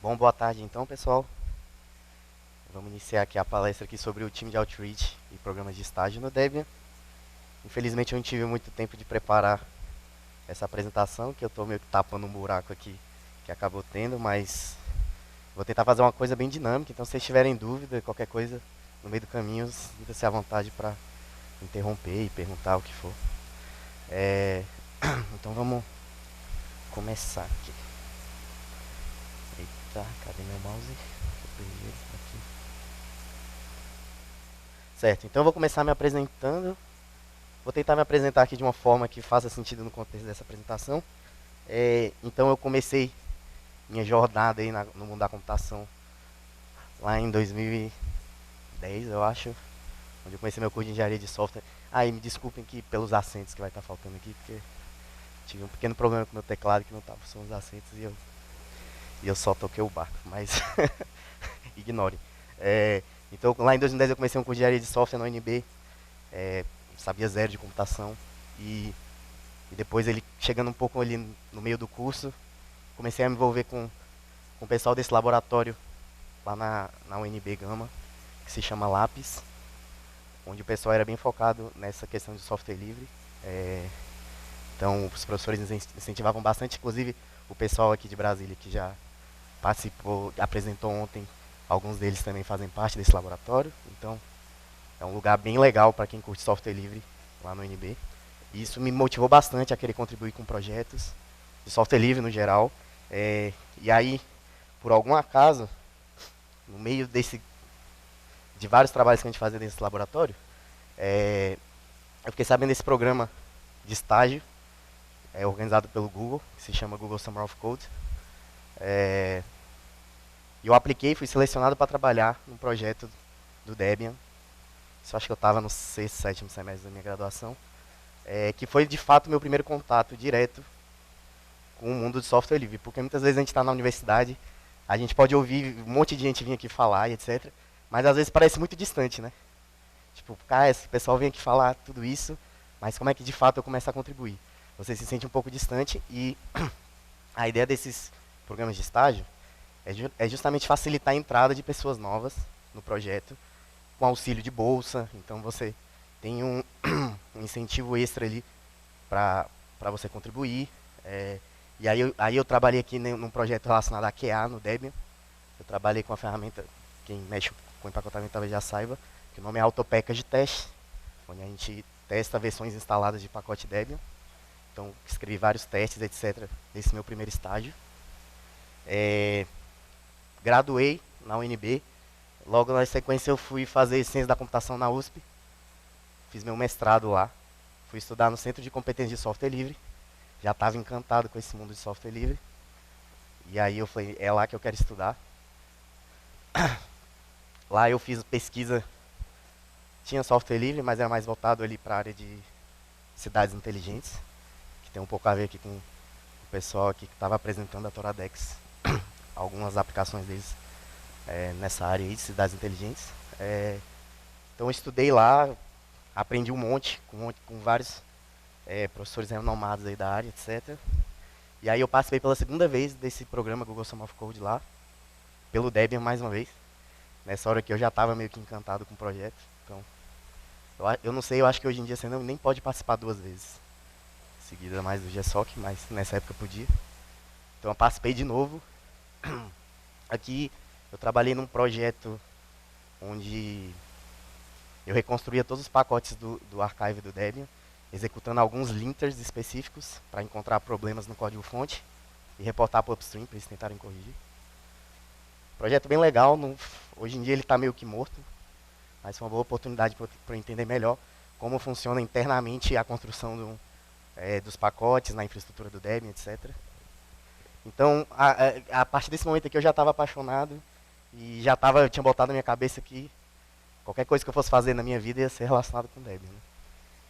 Bom, boa tarde então, pessoal. Vamos iniciar aqui a palestra aqui sobre o time de Outreach e programas de estágio no Debian. Infelizmente eu não tive muito tempo de preparar essa apresentação, que eu estou meio que tapando um buraco aqui que acabou tendo, mas vou tentar fazer uma coisa bem dinâmica, então se vocês tiverem dúvida, qualquer coisa no meio do caminho, sinta-se à vontade para interromper e perguntar o que for. Então vamos começar aqui. Eita, cadê meu mouse? Eu perdi ele aqui. Certo, então eu vou começar me apresentando. Vou tentar me apresentar aqui de uma forma que faça sentido no contexto dessa apresentação. Então eu comecei minha jornada aí no mundo da computação lá em 2010, eu acho, onde eu comecei meu curso de engenharia de software. E me desculpem que pelos acentos que vai estar faltando aqui, porque tive um pequeno problema com o meu teclado que não estava funcionando os acentos e eu só toquei o barco, mas ignorem. Então lá em 2010 eu comecei um curso de engenharia de software na UNB, sabia zero de computação e depois ele chegando um pouco ali no meio do curso, comecei a me envolver com o pessoal desse laboratório lá na UNB Gama, que se chama Lápis, onde o pessoal era bem focado nessa questão de software livre. Então os professores incentivavam bastante, inclusive o pessoal aqui de Brasília que já participou, apresentou ontem, alguns deles também fazem parte desse laboratório. Então é um lugar bem legal para quem curte software livre lá no UNB. E isso me motivou bastante a querer contribuir com projetos de software livre no geral. E aí, por algum acaso, no meio de vários trabalhos que a gente fazia nesse laboratório, eu fiquei sabendo desse programa de estágio organizado pelo Google, que se chama Google Summer of Code. E eu apliquei, fui selecionado para trabalhar num projeto do Debian. Isso acho que eu estava no sexto, sétimo semestre da minha graduação. Que foi de fato meu primeiro contato direto com o mundo de software livre, porque muitas vezes a gente está na universidade, a gente pode ouvir um monte de gente vir aqui falar e etc, mas às vezes parece muito distante, né? Tipo, esse pessoal vem aqui falar tudo isso, mas como é que de fato eu começo a contribuir? Você se sente um pouco distante e a ideia desses programas de estágio é justamente facilitar a entrada de pessoas novas no projeto, com auxílio de bolsa, então você tem um incentivo extra ali para você contribuir. E aí eu trabalhei aqui num projeto relacionado a QA no Debian. Eu trabalhei com a ferramenta, quem mexe com empacotamento talvez já saiba, que o nome é AutoPackage Test, onde a gente testa versões instaladas de pacote Debian. Então escrevi vários testes, etc, nesse meu primeiro estágio. Graduei na UNB. Logo na sequência eu fui fazer ciência da computação na USP. Fiz meu mestrado lá. Fui estudar no Centro de Competência de Software Livre. Já estava encantado com esse mundo de software livre. E aí eu falei, é lá que eu quero estudar. Lá eu fiz pesquisa. Tinha software livre, mas era mais voltado ali para a área de cidades inteligentes, que tem um pouco a ver aqui com o pessoal aqui que estava apresentando a Toradex. Algumas aplicações deles nessa área aí de cidades inteligentes. Então eu estudei lá, aprendi um monte com vários professores renomados aí da área, etc. E aí eu participei pela segunda vez desse programa Google Summer of Code lá, pelo Debian mais uma vez. Nessa hora que eu já estava meio que encantado com o projeto. Então, eu não sei, eu acho que hoje em dia você nem pode participar duas vezes seguida mais do GSOC, mas nessa época podia. Então eu participei de novo. Aqui eu trabalhei num projeto onde eu reconstruía todos os pacotes do archive do Debian, executando alguns linters específicos para encontrar problemas no código-fonte e reportar para o upstream para eles tentarem corrigir. Projeto bem legal, hoje em dia ele está meio que morto, mas foi uma boa oportunidade para eu entender melhor como funciona internamente a construção dos pacotes na infraestrutura do Debian, etc. Então, a partir desse momento aqui eu já estava apaixonado e eu tinha botado na minha cabeça que qualquer coisa que eu fosse fazer na minha vida ia ser relacionado com Debian.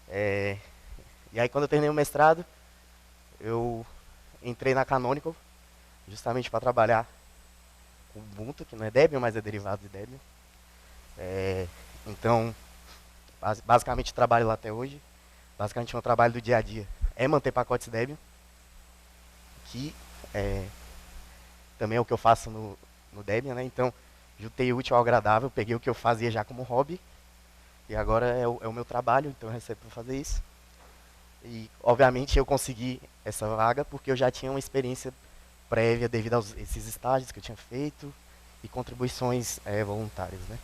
Né? E aí quando eu terminei o mestrado, eu entrei na Canonical, justamente para trabalhar com Ubuntu, que não é Debian, mas é derivado de Debian. Então, basicamente trabalho lá até hoje. Basicamente meu trabalho do dia a dia é manter pacotes Debian, que também é o que eu faço no Debian, né? Então, juntei o útil ao agradável, peguei o que eu fazia já como hobby, e agora é o meu trabalho, então eu recebo para fazer isso. E, obviamente, eu consegui essa vaga porque eu já tinha uma experiência prévia devido a esses estágios que eu tinha feito e contribuições voluntárias, né?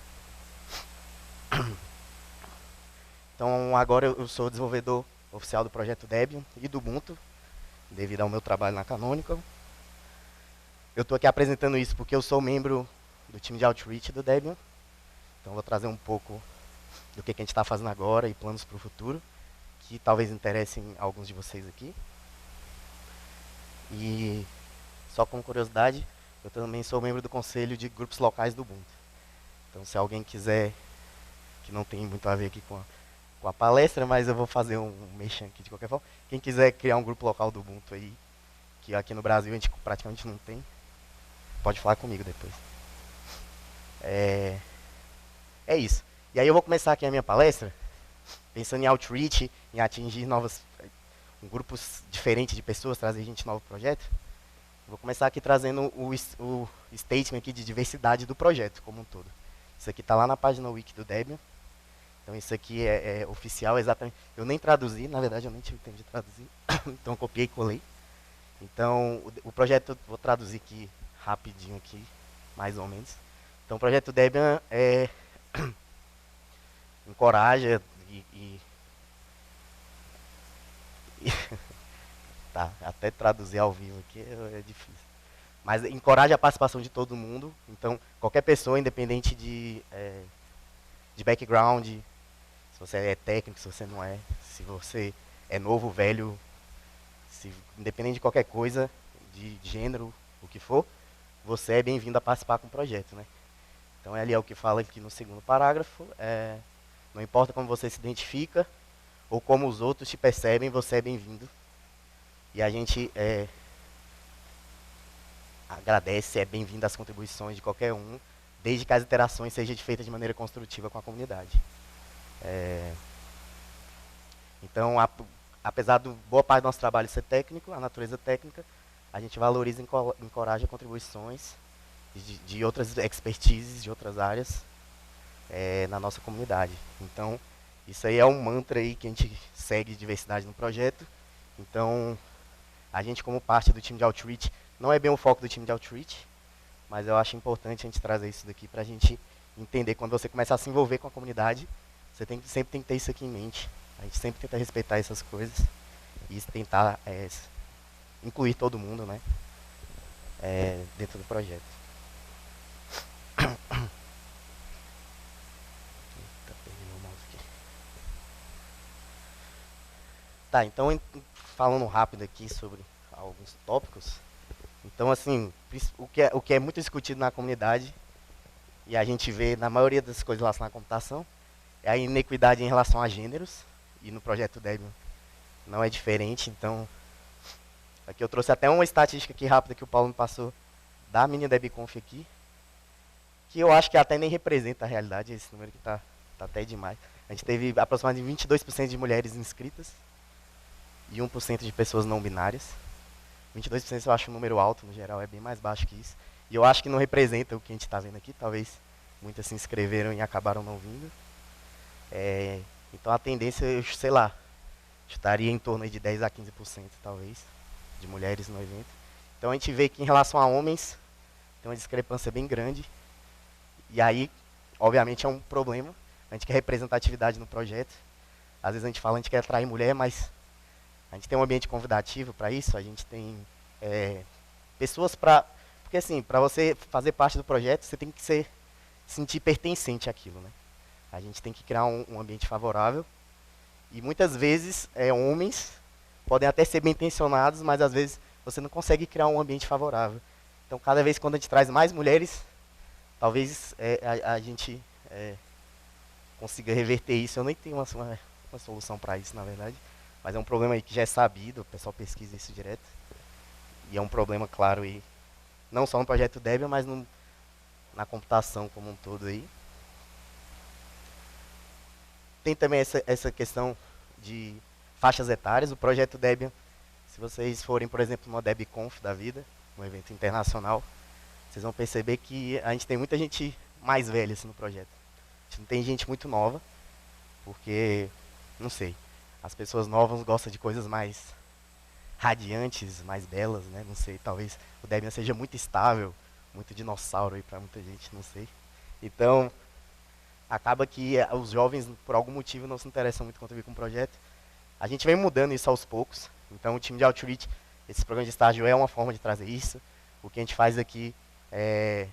Então, agora eu sou desenvolvedor oficial do projeto Debian e do Ubuntu, devido ao meu trabalho na Canonical. Eu estou aqui apresentando isso porque eu sou membro do time de Outreach do Debian. Então, vou trazer um pouco do que a gente está fazendo agora e planos para o futuro, que talvez interessem alguns de vocês aqui. E, só como curiosidade, eu também sou membro do conselho de grupos locais do Ubuntu. Então, se alguém quiser, que não tem muito a ver aqui com a palestra, mas eu vou fazer um merchan aqui de qualquer forma. Quem quiser criar um grupo local do Ubuntu aí, que aqui no Brasil a gente praticamente não tem, pode falar comigo depois. É isso. E aí eu vou começar aqui a minha palestra, pensando em outreach, em atingir grupos diferentes de pessoas, trazer gente nova para o projeto. Vou começar aqui trazendo o statement aqui de diversidade do projeto como um todo. Isso aqui está lá na página wiki do Debian. Então isso aqui é oficial, exatamente. Eu nem traduzi, na verdade eu nem tive tempo de traduzir. Então eu copiei e colei. Então o projeto, vou traduzir aqui rapidinho aqui, mais ou menos. Então o projeto Debian encoraja tá, até traduzir ao vivo aqui é difícil. Mas encoraja a participação de todo mundo. Então qualquer pessoa, independente de background, se você é técnico, se você não é, se você é novo, velho, independente de qualquer coisa, de gênero, o que for, você é bem-vindo a participar com o projeto, né? Então ali é o que fala aqui no segundo parágrafo, não importa como você se identifica ou como os outros te percebem, você é bem-vindo. E a gente agradece, é bem-vindo às contribuições de qualquer um, desde que as interações sejam feitas de maneira construtiva com a comunidade. Então, apesar de boa parte do nosso trabalho ser técnico, a natureza técnica, a gente valoriza e encoraja contribuições de outras expertises, de outras áreas na nossa comunidade. Então, isso aí é um mantra aí que a gente segue de diversidade no projeto. Então, a gente como parte do time de Outreach, não é bem o foco do time de Outreach, mas eu acho importante a gente trazer isso daqui para a gente entender, quando você começa a se envolver com a comunidade, você sempre tem que ter isso aqui em mente. A gente sempre tenta respeitar essas coisas e tentar incluir todo mundo, né, dentro do projeto. Eita, perdi meu mouse aqui. Tá, então falando rápido aqui sobre alguns tópicos. Então, assim, o que é muito discutido na comunidade, e a gente vê na maioria das coisas relacionadas à computação, é a inequidade em relação a gêneros, e no projeto Debian não é diferente. Então, aqui eu trouxe até uma estatística aqui rápida que o Paulo me passou da mini DebConf aqui, que eu acho que até nem representa a realidade, esse número aqui tá até demais. A gente teve aproximadamente 22% de mulheres inscritas e 1% de pessoas não binárias. 22% eu acho um número alto, no geral é bem mais baixo que isso. E eu acho que não representa o que a gente está vendo aqui, talvez muitas se inscreveram e acabaram não vindo. Então a tendência, eu sei lá, estaria em torno de 10 a 15% talvez, de mulheres no evento. Então a gente vê que em relação a homens, tem uma discrepância bem grande. E aí, obviamente, é um problema. A gente quer representatividade no projeto. Às vezes a gente fala, a gente quer atrair mulher, mas a gente tem um ambiente convidativo para isso. A gente tem pessoas para... Porque assim, para você fazer parte do projeto, você tem que sentir pertencente àquilo, né? A gente tem que criar um ambiente favorável. E muitas vezes, homens podem até ser bem intencionados, mas às vezes você não consegue criar um ambiente favorável. Então, cada vez quando a gente traz mais mulheres, talvez a gente consiga reverter isso. Eu nem tenho uma solução para isso, na verdade. Mas é um problema aí que já é sabido, o pessoal pesquisa isso direto. E é um problema, claro, aí, não só no projeto Debian, mas na computação como um todo aí. Tem também essa questão de faixas etárias. O projeto Debian, se vocês forem, por exemplo, numa DebConf da vida, um evento internacional, vocês vão perceber que a gente tem muita gente mais velha assim, no projeto. A gente não tem gente muito nova, porque, não sei, as pessoas novas gostam de coisas mais radiantes, mais belas, né? Não sei, talvez o Debian seja muito estável, muito dinossauro aí pra muita gente, não sei. Então, acaba que os jovens, por algum motivo, não se interessam muito em contribuir com o projeto. A gente vem mudando isso aos poucos. Então, o time de Outreach, esse programa de estágio é uma forma de trazer isso. O que a gente faz aqui é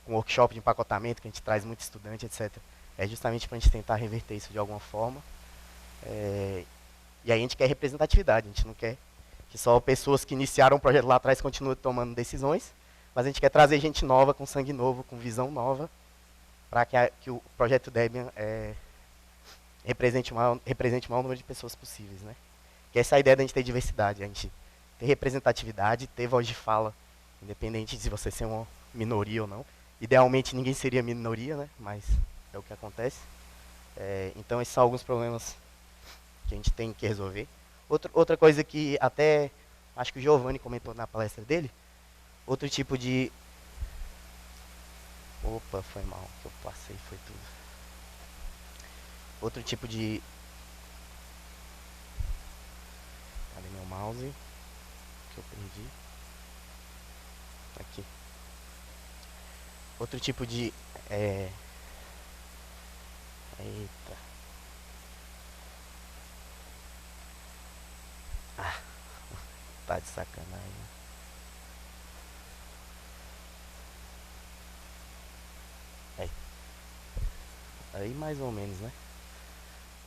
com workshop de empacotamento, que a gente traz muito estudante, etc. É justamente para a gente tentar reverter isso de alguma forma. E aí a gente quer representatividade, a gente não quer que só pessoas que iniciaram o projeto lá atrás continuem tomando decisões, mas a gente quer trazer gente nova, com sangue novo, com visão nova, para que o projeto Debian represente o maior número de pessoas possíveis, né? Que essa é a ideia da gente ter diversidade, a gente ter representatividade, ter voz de fala, independente de você ser uma minoria ou não. Idealmente ninguém seria minoria, né? Mas é o que acontece. Então esses são alguns problemas que a gente tem que resolver. Outra coisa que até acho que o Giovanni comentou na palestra dele, outro tipo de... Opa, foi mal, que eu passei, foi tudo. Outro tipo de... Cadê meu mouse? Que eu perdi. Aqui. Outro tipo de... Eita. Ah, tá de sacanagem. Aí mais ou menos, né?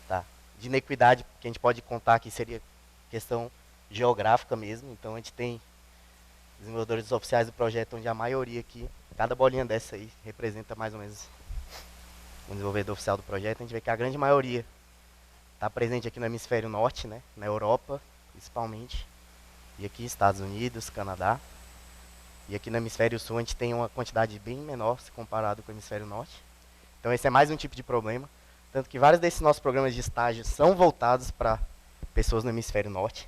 Tá. De inequidade, que a gente pode contar que seria questão geográfica mesmo. Então a gente tem desenvolvedores oficiais do projeto, onde a maioria aqui, cada bolinha dessa aí, representa mais ou menos um desenvolvedor oficial do projeto. A gente vê que a grande maioria está presente aqui no hemisfério norte, né? Na Europa, principalmente. E aqui Estados Unidos, Canadá. E aqui no hemisfério sul a gente tem uma quantidade bem menor se comparado com o hemisfério norte. Então esse é mais um tipo de problema. Tanto que vários desses nossos programas de estágio são voltados para pessoas no hemisfério norte.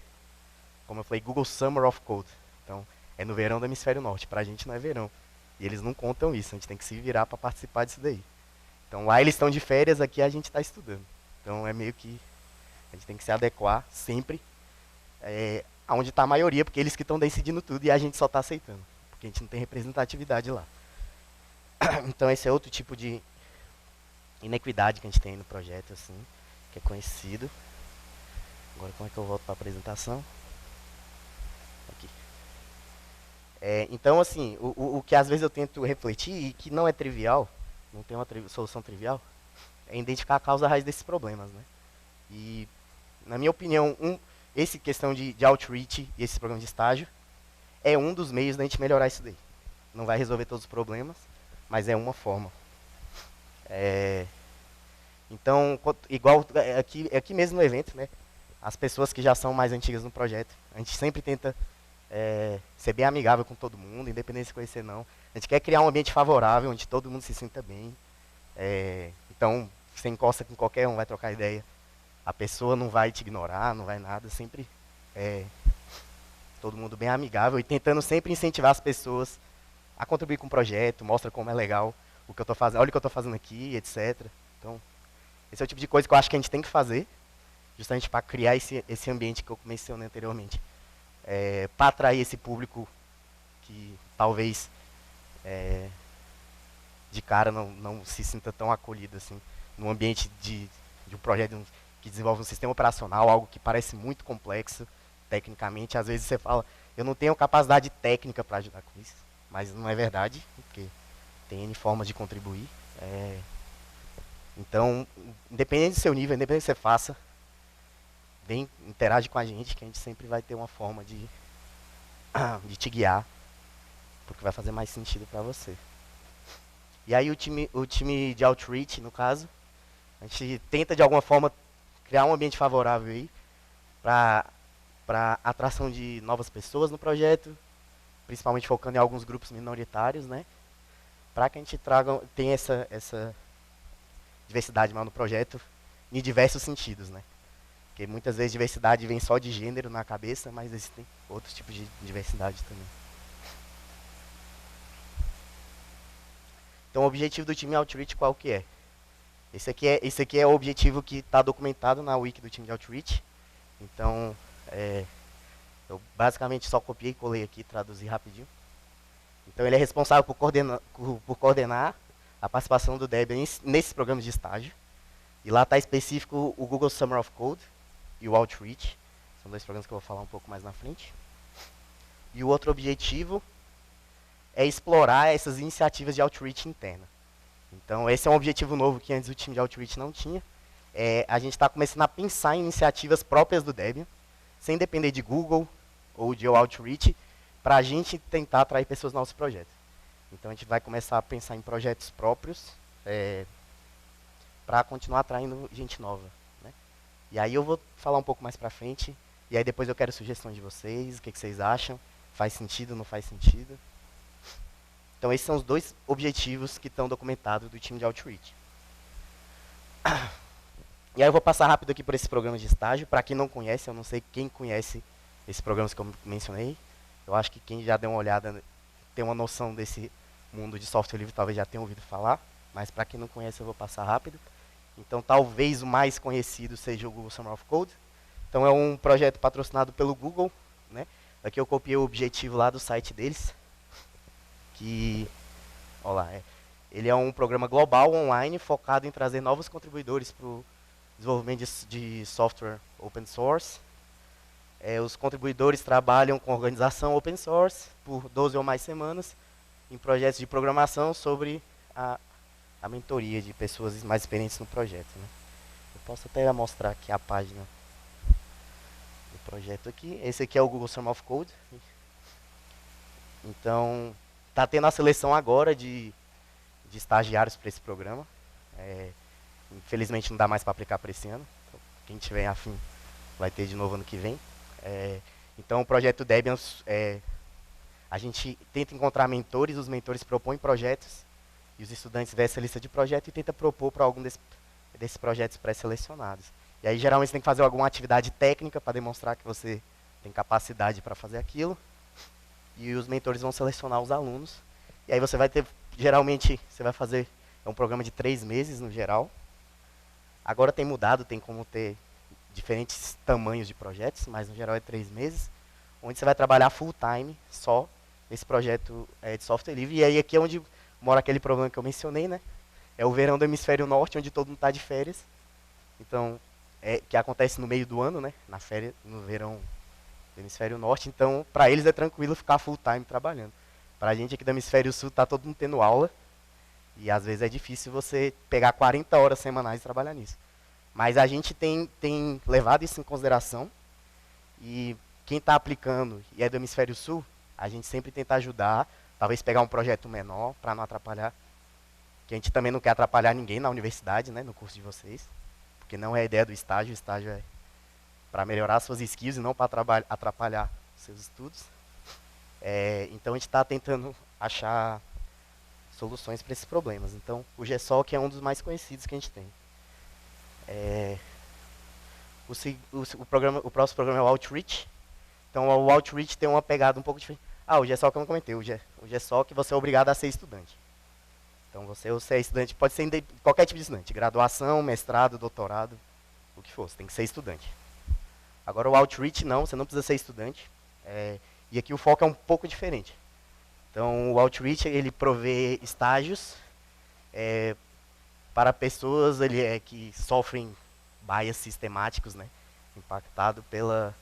Como eu falei, Google Summer of Code. Então é no verão do hemisfério norte. Para a gente não é verão. E eles não contam isso. A gente tem que se virar para participar disso daí. Então lá eles estão de férias, aqui a gente está estudando. Então é meio que a gente tem que se adequar sempre aonde está a maioria, porque eles que estão decidindo tudo e a gente só está aceitando. Porque a gente não tem representatividade lá. Então esse é outro tipo de inequidade que a gente tem no projeto, assim, que é conhecido. Agora como é que eu volto para a apresentação? Aqui. Então, assim, o que às vezes eu tento refletir, e que não é trivial, não tem uma solução trivial, é identificar a causa raiz desses problemas, né? E, na minha opinião, esse questão de outreach e esses programas de estágio é um dos meios da gente melhorar isso daí. Não vai resolver todos os problemas, mas é uma forma. Então, igual aqui mesmo no evento, né? As pessoas que já são mais antigas no projeto, a gente sempre tenta ser bem amigável com todo mundo, independente de se conhecer ou não. A gente quer criar um ambiente favorável, onde todo mundo se sinta bem. Então, você encosta com qualquer um, vai trocar ideia. A pessoa não vai te ignorar, não vai nada. Sempre todo mundo bem amigável e tentando sempre incentivar as pessoas a contribuir com o projeto, mostra como é legal o que eu estou fazendo, olha o que eu estou fazendo aqui, etc. Então, esse é o tipo de coisa que eu acho que a gente tem que fazer, justamente para criar esse ambiente que eu mencionei anteriormente. Para atrair esse público que talvez de cara não se sinta tão acolhido assim, num ambiente de um projeto que desenvolve um sistema operacional, algo que parece muito complexo tecnicamente. Às vezes você fala, eu não tenho capacidade técnica para ajudar com isso, mas não é verdade, porque tem N formas de contribuir. Então, independente do seu nível, independente do que você faça, vem, interage com a gente, que a gente sempre vai ter uma forma de te guiar, porque vai fazer mais sentido para você. E aí o time de outreach, no caso, a gente tenta de alguma forma criar um ambiente favorável aí para atração de novas pessoas no projeto, principalmente focando em alguns grupos minoritários, né? Para que a gente tenha essa diversidade maior no projeto em diversos sentidos, né? Porque muitas vezes diversidade vem só de gênero na cabeça, mas existem outros tipos de diversidade também. Então o objetivo do time Outreach qual que é? Esse aqui é o objetivo que está documentado na wiki do time de Outreach. Então, eu basicamente só copiei e colei aqui, traduzi rapidinho. Então ele é responsável por coordenar a participação do Debian nesses programas de estágio. E lá está específico o Google Summer of Code e o Outreach. São dois programas que eu vou falar um pouco mais na frente. E o outro objetivo é explorar essas iniciativas de Outreach interna. Então esse é um objetivo novo que antes o time de Outreach não tinha. A gente está começando a pensar em iniciativas próprias do Debian, sem depender de Google ou de Outreach, para a gente tentar atrair pessoas no nosso projeto. Então a gente vai começar a pensar em projetos próprios para continuar atraindo gente nova, né? E aí eu vou falar um pouco mais para frente, e aí depois eu quero sugestões de vocês, o que vocês acham, faz sentido, não faz sentido. Então esses são os dois objetivos que estão documentados do time de Outreach. E aí eu vou passar rápido aqui por esses programas de estágio. Para quem não conhece, eu não sei quem conhece esses programas que eu mencionei. Eu acho que quem já deu uma olhada, tem uma noção desse mundo de software livre, talvez já tenha ouvido falar. Mas para quem não conhece, eu vou passar rápido. Então talvez o mais conhecido seja o Google Summer of Code. Então é um projeto patrocinado pelo Google, né? Aqui eu copiei o objetivo lá do site deles. Que, olha lá, ele é um programa global, online, focado em trazer novos contribuidores para o desenvolvimento de software open source. Os contribuidores trabalham com organização open source por 12 ou mais semanas em projetos de programação sobre a mentoria de pessoas mais experientes no projeto, né? Eu posso até mostrar aqui a página do projeto aqui. Esse aqui é o Google Summer of Code. Então, está tendo a seleção agora de estagiários para esse programa. Infelizmente não dá mais para aplicar para esse ano. Então, quem tiver afim vai ter de novo ano que vem. Então o projeto Debian, a gente tenta encontrar mentores, os mentores propõem projetos, e os estudantes vê essa lista de projetos e tenta propor para algum desses projetos pré-selecionados. E aí geralmente você tem que fazer alguma atividade técnica para demonstrar que você tem capacidade para fazer aquilo, e os mentores vão selecionar os alunos. E aí você vai ter, geralmente, você vai fazer, é um programa de 3 meses no geral. Agora tem mudado, tem como ter diferentes tamanhos de projetos, mas no geral é 3 meses, onde você vai trabalhar full time só nesse projeto de software livre. E aí aqui é onde mora aquele problema que eu mencionei, né? É o verão do hemisfério norte, onde todo mundo está de férias. Então, que acontece no meio do ano, né? Na férias, no verão do hemisfério norte. Então, para eles é tranquilo ficar full time trabalhando. Para a gente aqui do hemisfério sul, está todo mundo tendo aula. E às vezes é difícil você pegar 40 horas semanais e trabalhar nisso. Mas a gente tem levado isso em consideração. E quem está aplicando e é do hemisfério sul, a gente sempre tenta ajudar. Talvez pegar um projeto menor para não atrapalhar. Que a gente também não quer atrapalhar ninguém na universidade, né, no curso de vocês. Porque não é a ideia do estágio. O estágio é para melhorar suas skills e não para atrapalhar seus estudos. Então a gente está tentando achar soluções para esses problemas. Então o GSOC é um dos mais conhecidos que a gente tem. O próximo programa é o Outreach. Então o Outreach tem uma pegada um pouco diferente. O GSOC eu não comentei. O GSOC você é obrigado a ser estudante. Então você é estudante, pode ser qualquer tipo de estudante. Graduação, mestrado, doutorado, o que for. Você tem que ser estudante. Agora o Outreach não, você não precisa ser estudante. E aqui o foco é um pouco diferente. Então o Outreach ele provê estágios para pessoas que sofrem bias sistemáticos, né, impactado pela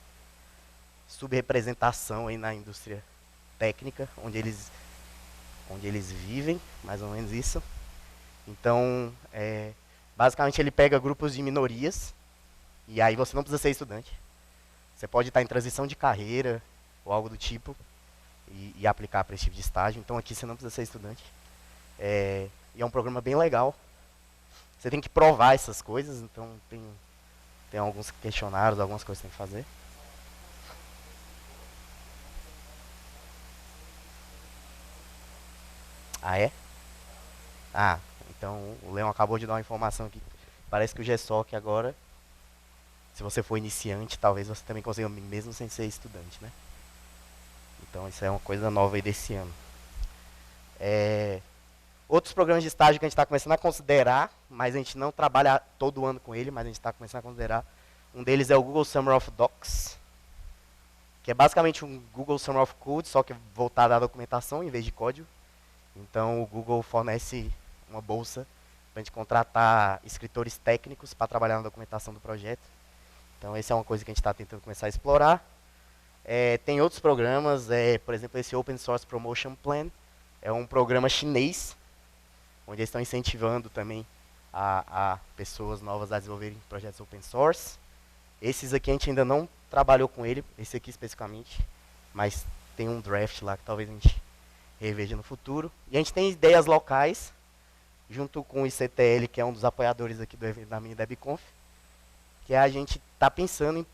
subrepresentação aí na indústria técnica, onde eles vivem, mais ou menos isso. Então, basicamente ele pega grupos de minorias, e aí você não precisa ser estudante. Você pode estar em transição de carreira, ou algo do tipo, e aplicar para esse tipo de estágio. Então aqui você não precisa ser estudante. E é um programa bem legal. Você tem que provar essas coisas, então tem alguns questionários, algumas coisas que você tem que fazer. Ah, é? Então o Leon acabou de dar uma informação aqui. Parece que o GSOC agora, se você for iniciante, talvez você também consiga, mesmo sem ser estudante, né? Então isso é uma coisa nova aí desse ano. Outros programas de estágio que a gente está começando a considerar, mas a gente não trabalha todo ano com ele, mas a gente está começando a considerar. Um deles é o Google Summer of Docs, que é basicamente um Google Summer of Code, só que voltado à documentação em vez de código. Então o Google fornece uma bolsa para a gente contratar escritores técnicos para trabalhar na documentação do projeto. Então essa é uma coisa que a gente está tentando começar a explorar. Tem outros programas, por exemplo, esse Open Source Promotion Plan, é um programa chinês, onde eles estão incentivando também a pessoas novas a desenvolverem projetos open source. Esses aqui a gente ainda não trabalhou com ele, esse aqui especificamente, mas tem um draft lá que talvez a gente reveja no futuro. E a gente tem ideias locais, junto com o ICTL, que é um dos apoiadores aqui do evento da minha DebConf, que a gente está pensando em,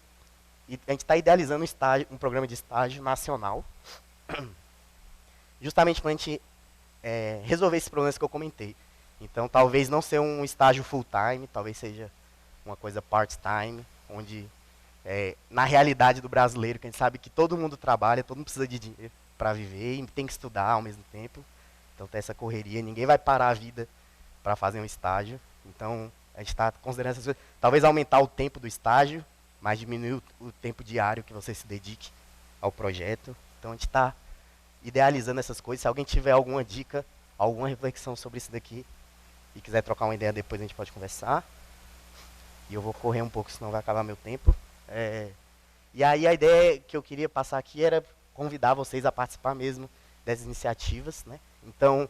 a gente está idealizando um programa de estágio nacional, justamente para a gente resolver esses problemas que eu comentei. Então, talvez não ser um estágio full-time, talvez seja uma coisa part-time, onde, na realidade do brasileiro, que a gente sabe que todo mundo trabalha, todo mundo precisa de dinheiro para viver e tem que estudar ao mesmo tempo. Então, tem essa correria, ninguém vai parar a vida para fazer um estágio. Então, a gente está considerando essas coisas. Talvez aumentar o tempo do estágio, mas diminuir o tempo diário que você se dedique ao projeto. Então, a gente está idealizando essas coisas. Se alguém tiver alguma dica, alguma reflexão sobre isso daqui e quiser trocar uma ideia depois, a gente pode conversar. E eu vou correr um pouco, senão vai acabar meu tempo. E aí a ideia que eu queria passar aqui era convidar vocês a participar mesmo dessas iniciativas, né? Então,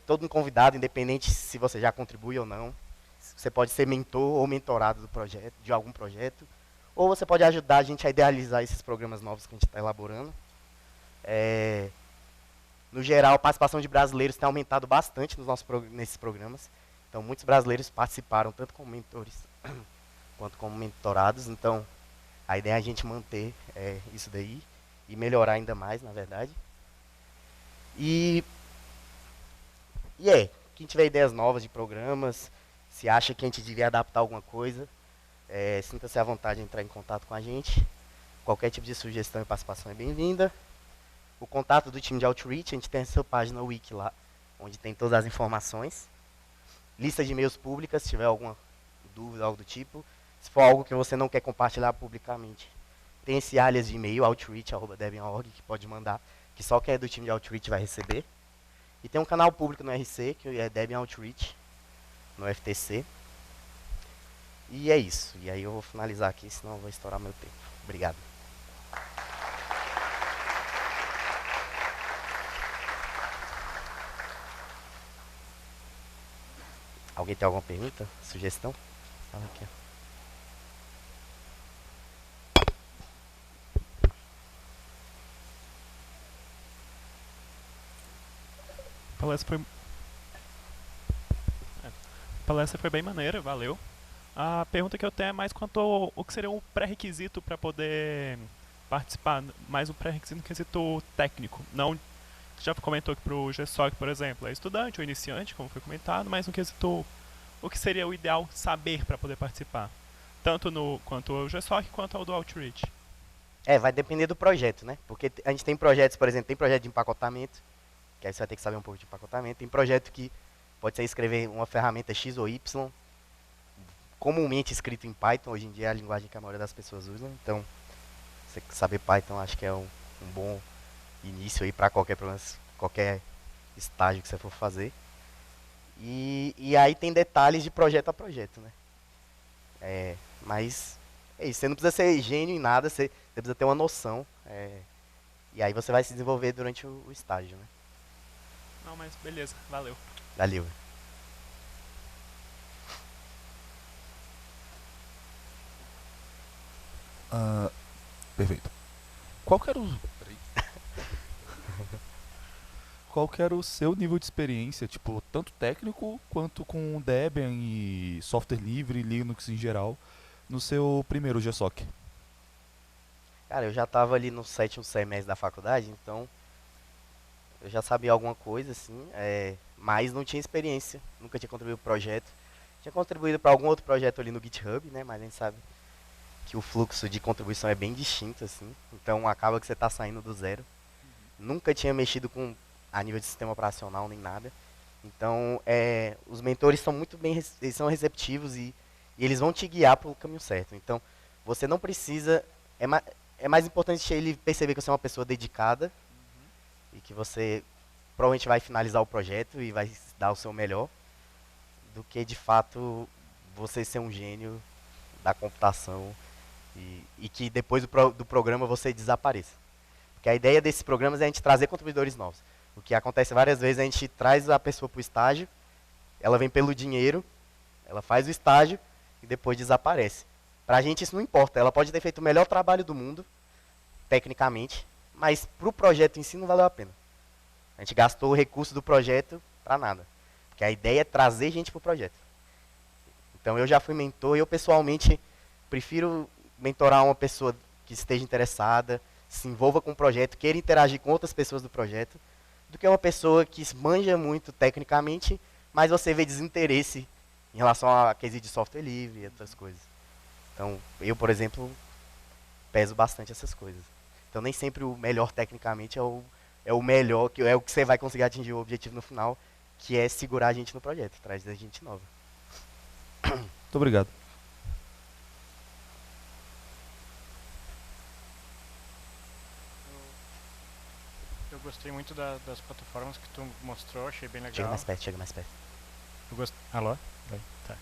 todo um convidado, independente se você já contribui ou não, você pode ser mentor ou mentorado do projeto, de algum projeto, ou você pode ajudar a gente a idealizar esses programas novos que a gente está elaborando. No geral, a participação de brasileiros tem aumentado bastante nesses programas. Então, muitos brasileiros participaram, tanto como mentores quanto como mentorados. Então, a ideia é a gente manter isso daí e melhorar ainda mais, na verdade. Quem tiver ideias novas de programas, se acha que a gente devia adaptar alguma coisa, sinta-se à vontade de entrar em contato com a gente. Qualquer tipo de sugestão e participação é bem-vinda. O contato do time de Outreach, a gente tem essa página wiki lá, onde tem todas as informações. Lista de e-mails públicas, se tiver alguma dúvida, algo do tipo. Se for algo que você não quer compartilhar publicamente, tem esse alias de e-mail, outreach@debian.org, que pode mandar, que só quem é do time de Outreach vai receber. E tem um canal público no RC, que é Debian Outreach, no FTC. E é isso. E aí eu vou finalizar aqui, senão eu vou estourar meu tempo. Obrigado. Alguém tem alguma pergunta? Sugestão? Fala aqui. A palestra foi bem maneira, valeu. A pergunta que eu tenho é mais quanto ao que seria o pré-requisito para poder participar, mais um pré-requisito no quesito técnico. Não, já comentou que para o GSOC, por exemplo, é estudante ou iniciante, como foi comentado, mas no quesito o que seria o ideal saber para poder participar, tanto quanto o GSOC quanto ao do Outreach. Vai depender do projeto, né? Porque a gente tem projetos, por exemplo, tem projeto de empacotamento, que aí você vai ter que saber um pouco de empacotamento. Tem projeto que pode ser escrever uma ferramenta X ou Y, comumente escrito em Python, hoje em dia é a linguagem que a maioria das pessoas usam. Então, você saber Python acho que é um bom início aí para qualquer estágio que você for fazer. E aí tem detalhes de projeto a projeto, né? Mas é isso, você não precisa ser gênio em nada, você precisa ter uma noção. E aí você vai se desenvolver durante o estágio, né? Não, mas beleza, valeu. Valeu. Perfeito. Qual que era o... Qual que era o seu nível de experiência, tipo, tanto técnico quanto com Debian e software livre, Linux em geral, no seu primeiro GSOC? Cara, eu já estava ali no 7º semestre da faculdade, então eu já sabia alguma coisa, assim, mas não tinha experiência, nunca tinha contribuído para o projeto. Tinha contribuído para algum outro projeto ali no GitHub, né, mas a gente sabe que o fluxo de contribuição é bem distinto, assim, então acaba que você está saindo do zero. Nunca tinha mexido a nível de sistema operacional nem nada. Então, os mentores são muito bem, eles são receptivos e eles vão te guiar para o caminho certo. Então, você não precisa, é mais importante ele perceber que você é uma pessoa dedicada e que você provavelmente vai finalizar o projeto e vai dar o seu melhor, do que de fato você ser um gênio da computação e que depois do programa você desapareça. Porque a ideia desses programas é a gente trazer contribuidores novos. O que acontece várias vezes, a gente traz a pessoa para o estágio, ela vem pelo dinheiro, ela faz o estágio e depois desaparece. Para a gente isso não importa, ela pode ter feito o melhor trabalho do mundo, tecnicamente, mas para o projeto em si não valeu a pena. A gente gastou o recurso do projeto para nada. Porque a ideia é trazer gente para o projeto. Então eu já fui mentor e eu pessoalmente prefiro mentorar uma pessoa que esteja interessada, se envolva com o projeto, queira interagir com outras pessoas do projeto, do que uma pessoa que manja muito tecnicamente, mas você vê desinteresse em relação a quesito de software livre e outras coisas. Então, eu, por exemplo, peso bastante essas coisas. Então, nem sempre o melhor tecnicamente é o melhor, é o que você vai conseguir atingir o objetivo no final, que é segurar a gente no projeto, trazer gente nova. Muito obrigado. Eu gostei muito das plataformas que tu mostrou, achei bem legal. Chega mais perto, chega mais perto. Alô? Vai, tá.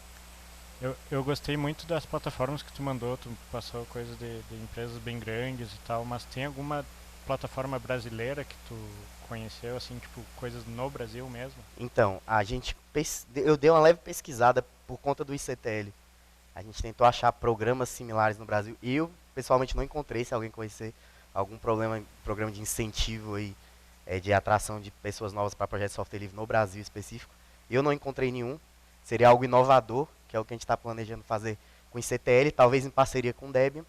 Eu gostei muito das plataformas que tu mandou, tu passou coisas de empresas bem grandes e tal, mas tem alguma plataforma brasileira que tu conheceu, assim, tipo, coisas no Brasil mesmo? Então, eu dei uma leve pesquisada por conta do ICTL. A gente tentou achar programas similares no Brasil. Eu, pessoalmente, não encontrei. Se alguém conhecer algum programa de incentivo aí, de atração de pessoas novas para projetos de software livre no Brasil específico, eu não encontrei nenhum. Seria algo inovador, que é o que a gente está planejando fazer com o ICTL, talvez em parceria com o Debian.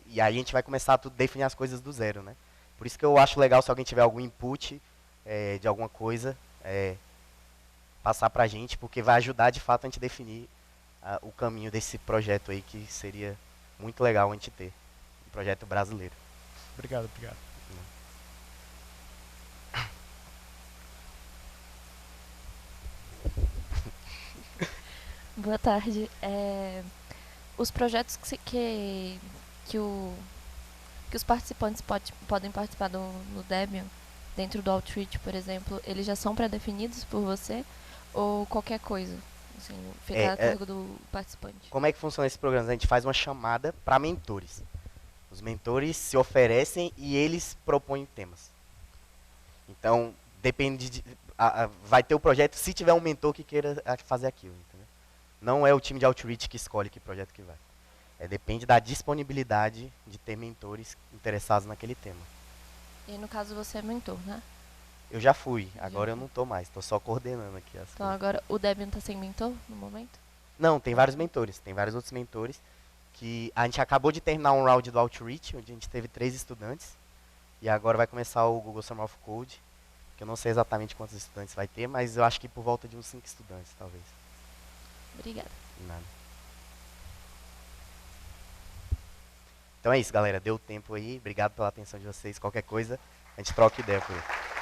E aí a gente vai começar a definir as coisas do zero, né? Por isso que eu acho legal se alguém tiver algum input de alguma coisa, passar para a gente, porque vai ajudar de fato a gente definir o caminho desse projeto aí, que seria muito legal a gente ter. Um projeto brasileiro. Obrigado, obrigado. Boa tarde. Os projetos que os participantes podem participar no Debian, dentro do Outreach, por exemplo, eles já são pré-definidos por você? Ou qualquer coisa? Assim, ficar a cargo do participante? Como é que funciona esse programa? A gente faz uma chamada para mentores. Os mentores se oferecem e eles propõem temas. Então, depende vai ter o projeto se tiver um mentor que queira fazer aquilo. Entendeu? Não é o time de Outreach que escolhe que projeto que vai. Depende da disponibilidade de ter mentores interessados naquele tema. E no caso você é mentor, né? Eu já fui, agora eu não estou mais, estou só coordenando aqui as Então coisas. agora o Debian está sem mentor no momento? Não, tem vários mentores, tem vários outros mentores que a gente acabou de terminar um round do Outreach, onde a gente teve 3 estudantes, e agora vai começar o Google Summer of Code, que eu não sei exatamente quantos estudantes vai ter, mas eu acho que por volta de uns 5 estudantes, talvez. Obrigada. Nada. Então é isso, galera. Deu tempo aí. Obrigado pela atenção de vocês. Qualquer coisa, a gente troca ideia por aí.